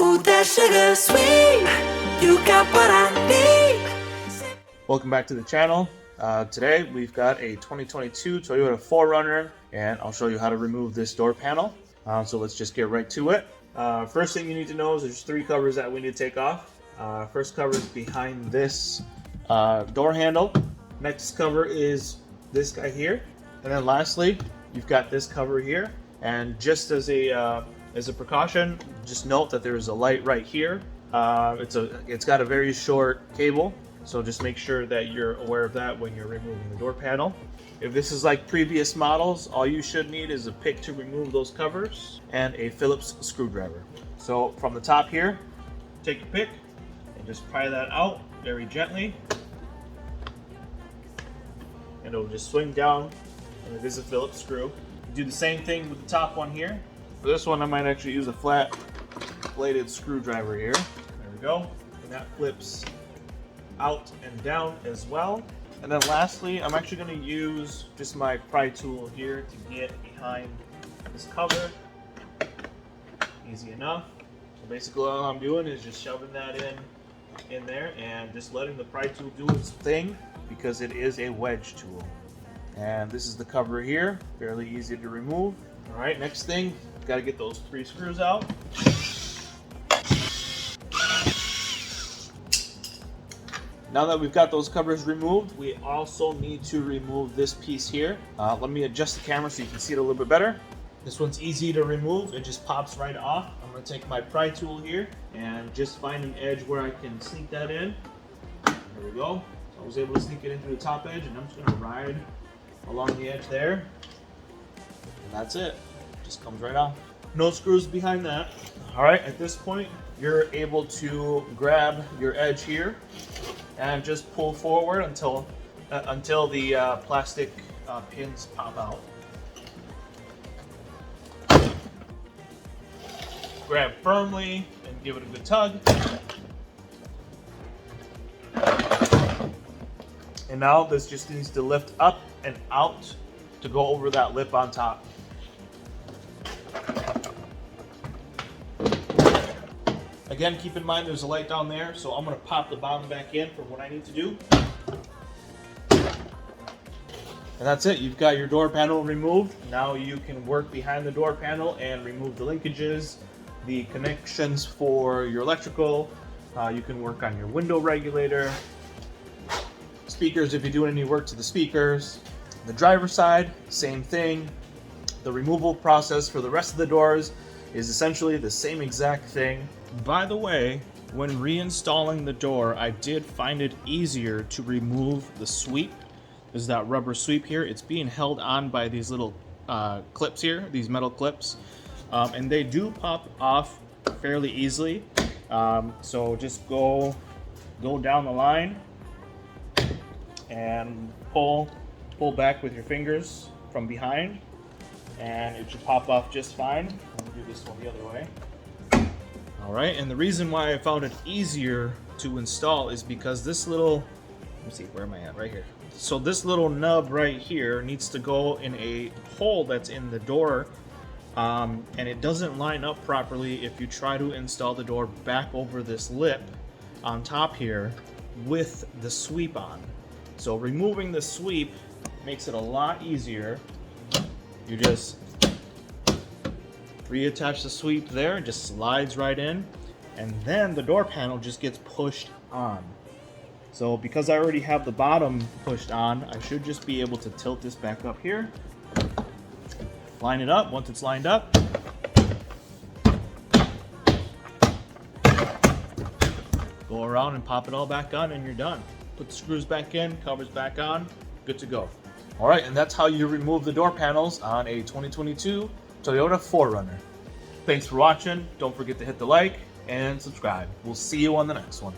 Ooh, that sugar sweet, you got what I need. Welcome back to the channel. Today we've got a 2022 Toyota 4Runner, and I'll show you how to remove this door panel. So let's just get right to it. First thing you need to know is there's three covers that we need to take off. First cover is behind this door handle. Next cover is this guy here, and then lastly you've got this cover here. And just as a precaution, just note that there is a light right here. It's got a very short cable, so just make sure that you're aware of that when you're removing the door panel. If this is like previous models, all you should need is a pick to remove those covers and a Phillips screwdriver. So from the top here, take your pick and just pry that out very gently, and it'll just swing down, and it is a Phillips screw. Do the same thing with the top one here. For this one, I might actually use a flat bladed screwdriver here. There we go. And that flips out and down as well. And then lastly, I'm actually going to use just my pry tool here to get behind this cover. Easy enough. So basically all I'm doing is just shoving that in there and just letting the pry tool do its thing, because it is a wedge tool. And this is the cover here, fairly easy to remove. All right, next thing, got to get those three screws out. Now that we've got those covers removed, we also need to remove this piece here. Let me adjust the camera so you can see it a little bit better. This one's easy to remove, it just pops right off. I'm going to take my pry tool here and just find an edge where I can sneak that in. There we go. So I was able to sneak it into the top edge, and I'm just going to ride along the edge there, and that's it. Just comes right off. No screws behind that. All right, at this point you're able to grab your edge here and just pull forward until the plastic pins pop out. Grab firmly and give it a good tug. And now this just needs to lift up and out to go over that lip on top. Again, keep in mind there's a light down there, so I'm going to pop the bottom back in for what I need to do. And that's it. You've got your door panel removed. Now you can work behind the door panel and remove the linkages, the connections for your electrical. You can work on your window regulator, speakers if you're doing any work to the speakers. The driver's side, same thing. The removal process for the rest of the doors is essentially the same exact thing. By the way, when reinstalling the door, I did find it easier to remove the sweep. There's that rubber sweep here. It's being held on by these little clips here, these metal clips. And they do pop off fairly easily. So just go down the line and pull back with your fingers from behind, and it should pop off just fine. Let me do this one the other way. All right, and the reason why I found it easier to install is because this little, let me see, where am I at? Right here. So this little nub right here needs to go in a hole that's in the door, and it doesn't line up properly if you try to install the door back over this lip on top here with the sweep on. So removing the sweep makes it a lot easier. You just reattach the sweep there, it just slides right in, and then the door panel just gets pushed on. So because I already have the bottom pushed on, I should just be able to tilt this back up here, line it up. Once it's lined up, go around and pop it all back on, and you're done. Put the screws back in, covers back on, good to go. All right, and that's how you remove the door panels on a 2022 Toyota 4Runner. Thanks for watching. Don't forget to hit the like and subscribe. We'll see you on the next one.